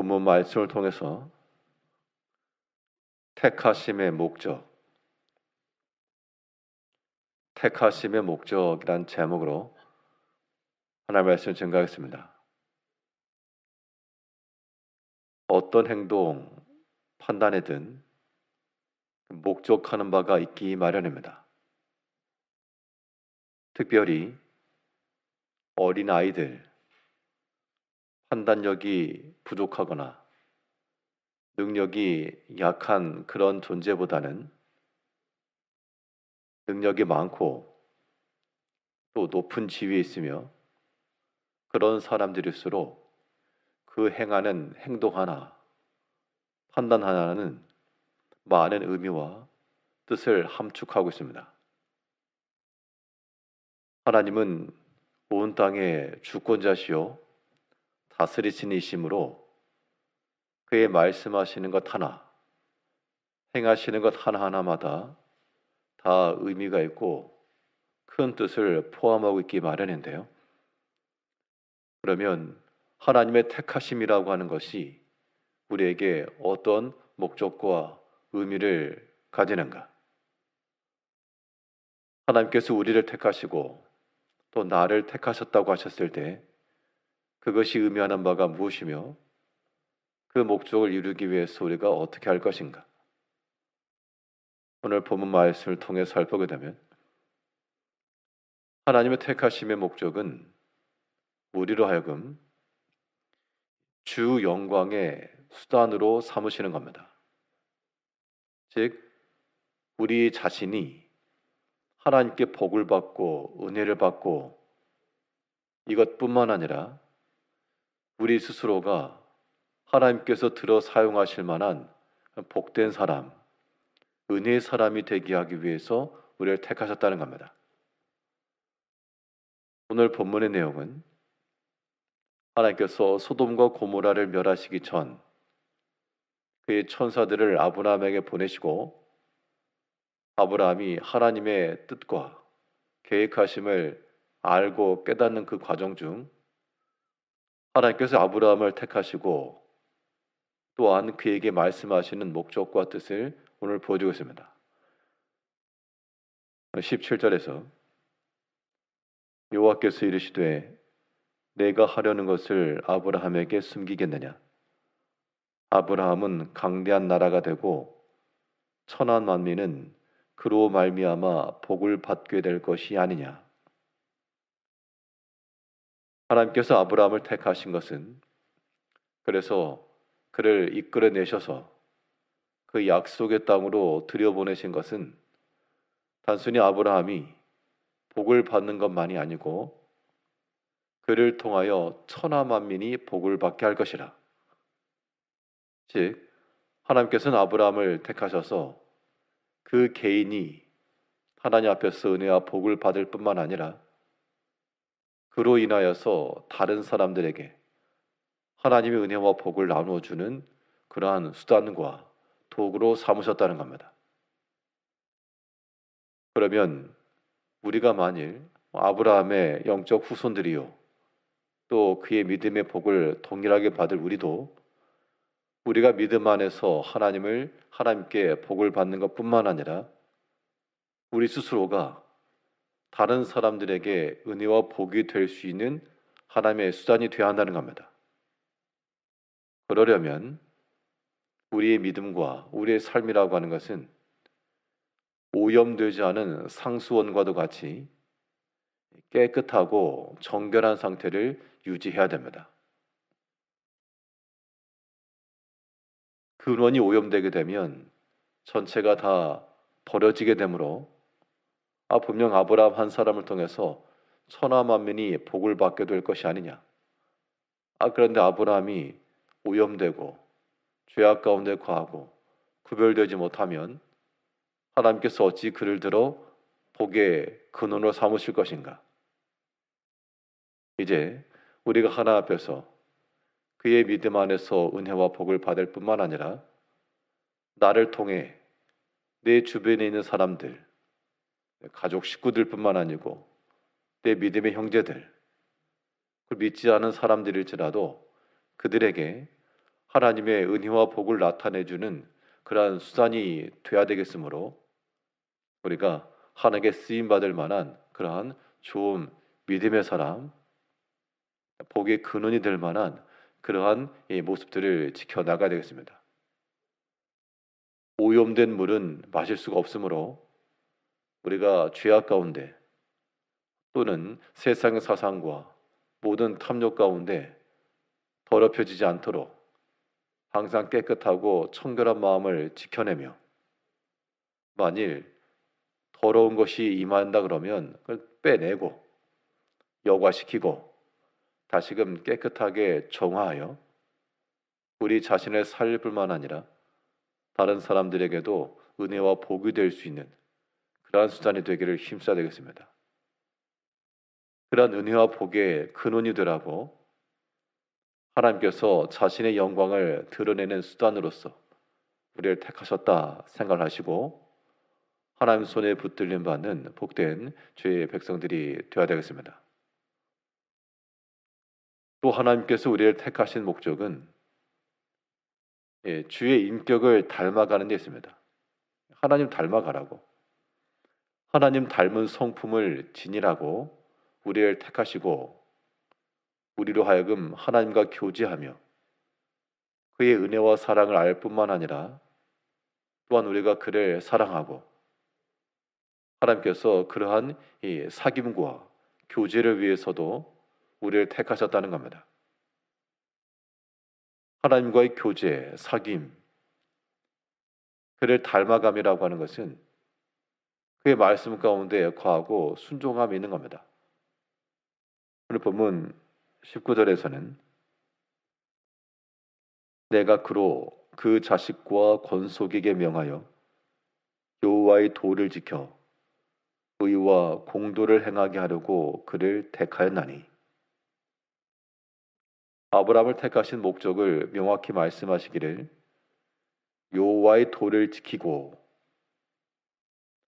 본문 말씀을 통해서 택하심의 목적, 택하심의 목적이란 제목으로 하나님의 말씀을 증거하겠습니다. 어떤 행동, 판단에든 목적하는 바가 있기 마련입니다. 특별히 어린 아이들, 판단력이 부족하거나 능력이 약한 그런 존재보다는 능력이 많고 또 높은 지위에 있으며 그런 사람들일수록 그 행하는 행동 하나, 판단 하나는 많은 의미와 뜻을 함축하고 있습니다. 하나님은 온 땅의 주권자시요 다스리시니심으로 그의 말씀하시는 것 하나, 행하시는 것 하나하나마다 다 의미가 있고 큰 뜻을 포함하고 있기 마련인데요. 그러면 하나님의 택하심이라고 하는 것이 우리에게 어떤 목적과 의미를 가지는가? 하나님께서 우리를 택하시고 또 나를 택하셨다고 하셨을 때 그것이 의미하는 바가 무엇이며 그 목적을 이루기 위해서 우리가 어떻게 할 것인가? 오늘 본문 말씀을 통해 살펴보게 되면 하나님의 택하심의 목적은 우리로 하여금 주 영광의 수단으로 삼으시는 겁니다. 즉 우리 자신이 하나님께 복을 받고 은혜를 받고 이것뿐만 아니라 우리 스스로가 하나님께서 들어 사용하실 만한 복된 사람, 은혜의 사람이 되게 하기 위해서 우리를 택하셨다는 겁니다. 오늘 본문의 내용은 하나님께서 소돔과 고모라를 멸하시기 전 그의 천사들을 아브라함에게 보내시고 아브라함이 하나님의 뜻과 계획하심을 알고 깨닫는 그 과정 중 하나님께서 아브라함을 택하시고 또한 그에게 말씀하시는 목적과 뜻을 오늘 보여주고 있습니다. 17절에서 여호와께서 이르시되 내가 하려는 것을 아브라함에게 숨기겠느냐? 아브라함은 강대한 나라가 되고 천한 만민은 그로 말미암아 복을 받게 될 것이 아니냐? 하나님께서 아브라함을 택하신 것은 그래서 그를 이끌어내셔서 그 약속의 땅으로 들여보내신 것은 단순히 아브라함이 복을 받는 것만이 아니고 그를 통하여 천하 만민이 복을 받게 할 것이라. 즉 하나님께서는 아브라함을 택하셔서 그 개인이 하나님 앞에서 은혜와 복을 받을 뿐만 아니라 그로 인하여서 다른 사람들에게 하나님의 은혜와 복을 나누어 주는 그러한 수단과 도구로 삼으셨다는 겁니다. 그러면 우리가 만일 아브라함의 영적 후손들이요 또 그의 믿음의 복을 동일하게 받을 우리도 우리가 믿음 안에서 하나님께 복을 받는 것뿐만 아니라 우리 스스로가 다른 사람들에게 은혜와 복이 될 수 있는 하나님의 수단이 되어야 한다는 겁니다. 그러려면 우리의 믿음과 우리의 삶이라고 하는 것은 오염되지 않은 상수원과도 같이 깨끗하고 정결한 상태를 유지해야 됩니다. 근원이 오염되게 되면 전체가 다 버려지게 되므로 분명 아브라함 한 사람을 통해서 천하 만민이 복을 받게 될 것이 아니냐. 그런데 아브라함이 오염되고 죄악 가운데 거하고 구별되지 못하면 하나님께서 어찌 그를 들어 복의 근원으로 삼으실 것인가. 이제 우리가 하나님 앞에서 그의 믿음 안에서 은혜와 복을 받을 뿐만 아니라 나를 통해 내 주변에 있는 사람들, 가족 식구들뿐만 아니고 내 믿음의 형제들, 그 믿지 않은 사람들일지라도 그들에게 하나님의 은혜와 복을 나타내주는 그러한 수단이 돼야 되겠으므로 우리가 하나님께 쓰임 받을 만한 그러한 좋은 믿음의 사람, 복의 근원이 될 만한 그러한 이 모습들을 지켜 나가야 되겠습니다. 오염된 물은 마실 수가 없으므로 우리가 죄악 가운데 또는 세상의 사상과 모든 탐욕 가운데 더럽혀지지 않도록 항상 깨끗하고 청결한 마음을 지켜내며 만일 더러운 것이 임한다 그러면 그걸 빼내고 여과시키고 다시금 깨끗하게 정화하여 우리 자신을 살릴 뿐만 아니라 다른 사람들에게도 은혜와 복이 될 수 있는 그러한 수단이 되기를 힘써야 되겠습니다. 그러한 은혜와 복의 근원이 되라고 하나님께서 자신의 영광을 드러내는 수단으로서 우리를 택하셨다 생각하시고 하나님 손에 붙들림 받는 복된 주의 백성들이 되어야 되겠습니다. 또 하나님께서 우리를 택하신 목적은 주의 인격을 닮아가는 데 있습니다. 하나님 닮아가라고. 하나님 닮은 성품을 지니라고 우리를 택하시고 우리로 하여금 하나님과 교제하며 그의 은혜와 사랑을 알 뿐만 아니라 또한 우리가 그를 사랑하고 하나님께서 그러한 이 사귐과 교제를 위해서도 우리를 택하셨다는 겁니다. 하나님과의 교제, 사귐, 그를 닮아감이라고 하는 것은 그의 말씀 가운데 거하고 순종함이 있는 겁니다. 오늘 본문 19절에서는 내가 그로 그 자식과 권속에게 명하여 여호와의 도를 지켜 의와 공도를 행하게 하려고 그를 택하였나니 아브라함을 택하신 목적을 명확히 말씀하시기를 여호와의 도를 지키고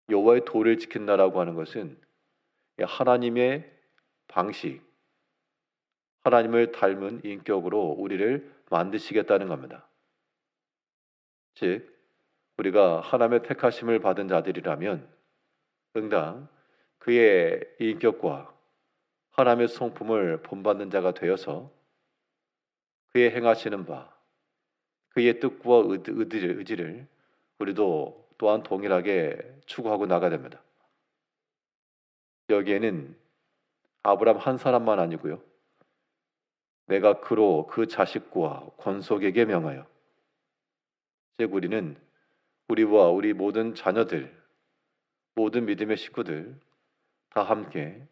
여호와의 도를 지킨다라고 하는 것은 하나님의 방식, 하나님을 닮은 인격으로 우리를 만드시겠다는 겁니다. 즉 우리가 하나님의 택하심을 받은 자들이라면 응당 그의 인격과 하나님의 성품을 본받는 자가 되어서 그의 행하시는 바, 그의 뜻과 의지를 우리도 또한 동일하게 추구하고 나가야 됩니다. 여기에는 아브라함 한 사람만 아니고요. 내가 그로 그 자식과 권속에게 명하여 즉 우리는 우리와 우리 모든 자녀들, 모든 믿음의 식구들 다 함께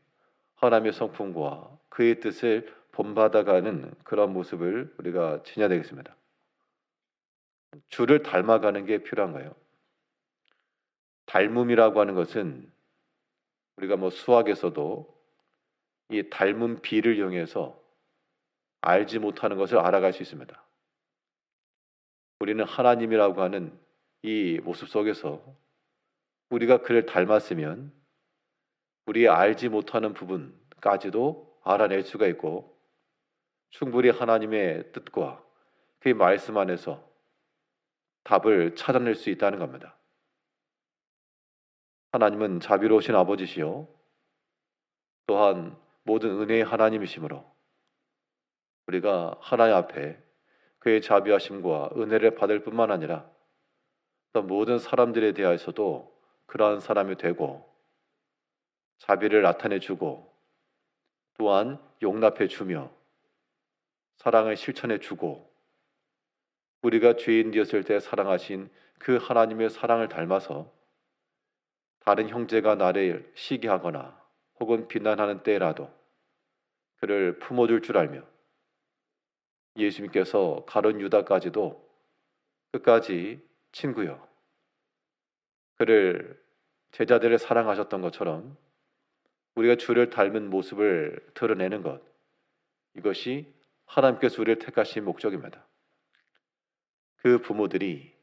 하나님의 성품과 그의 뜻을 본받아가는 그런 모습을 우리가 지녀야 되겠습니다. 주를 닮아가는 게 필요한가요? 닮음이라고 하는 것은 우리가 수학에서도 이 닮은 비를 이용해서 알지 못하는 것을 알아갈 수 있습니다. 우리는 하나님이라고 하는 이 모습 속에서 우리가 그를 닮았으면 우리의 알지 못하는 부분까지도 알아낼 수가 있고 충분히 하나님의 뜻과 그의 말씀 안에서 답을 찾아낼 수 있다는 겁니다. 하나님은 자비로우신 아버지시요 또한 모든 은혜의 하나님이시므로 우리가 하나님 앞에 그의 자비하심과 은혜를 받을 뿐만 아니라 또 모든 사람들에 대하여서도 그러한 사람이 되고 자비를 나타내 주고 또한 용납해 주며 사랑을 실천해 주고 우리가 죄인 되었을 때 사랑하신 그 하나님의 사랑을 닮아서 다른 형제가 나를 시기하거나 혹은 비난하는 때라도 그를 품어줄 줄 알며 예수님께서 가룟 유다까지도 끝까지 친구요 그를 제자들을 사랑하셨던 것처럼 우리가 주를 닮은 모습을 드러내는 것 이것이 하나님께서 우리를 택하신 목적입니다. 그 부모들이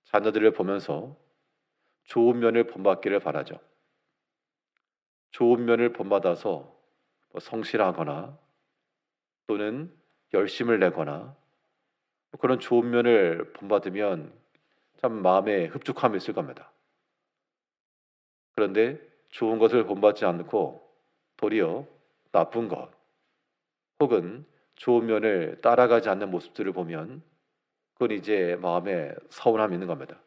자녀들을 보면서 좋은 면을 본받기를 바라죠. 좋은 면을 본받아서 성실하거나 또는 열심을 내거나 그런 좋은 면을 본받으면 참 마음에 흡족함이 있을 겁니다. 그런데 좋은 것을 본받지 않고 도리어 나쁜 것 혹은 좋은 면을 따라가지 않는 모습들을 보면 그건 이제 마음에 서운함이 있는 겁니다.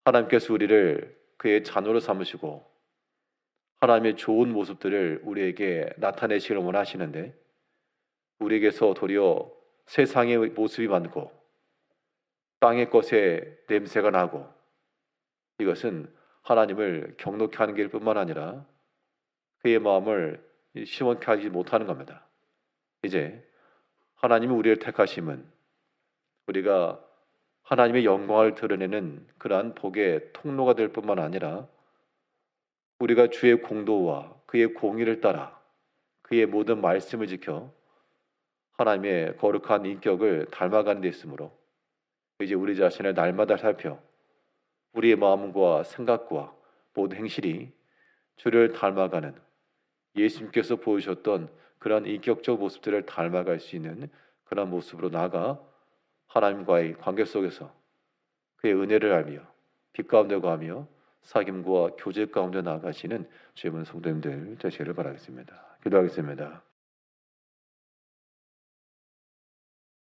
하나님께서 우리를 그의 자녀로 삼으시고 하나님의 좋은 모습들을 우리에게 나타내시기를 원하시는데 우리에게서 도리어 세상의 모습이 많고 땅의 것에 냄새가 나고 이것은 하나님을 경록케 하는 길 뿐만 아니라 그의 마음을 시원케 하지 못하는 겁니다. 이제 하나님이 우리를 택하심은 우리가 하나님의 영광을 드러내는 그러한 복의 통로가 될 뿐만 아니라 우리가 주의 공도와 그의 공의를 따라 그의 모든 말씀을 지켜 하나님의 거룩한 인격을 닮아가는 데 있으므로 이제 우리 자신을 날마다 살펴 우리의 마음과 생각과 모든 행실이 주를 닮아가는 예수님께서 보여주셨던 그런 인격적 모습들을 닮아갈 수 있는 그런 모습으로 나아가 하나님과의 관계 속에서 그의 은혜를 알며 빛 가운데 거하며 사귐과 교제 가운데 나아가시는 주의 성도님들 되시기를 바라겠습니다. 기도하겠습니다.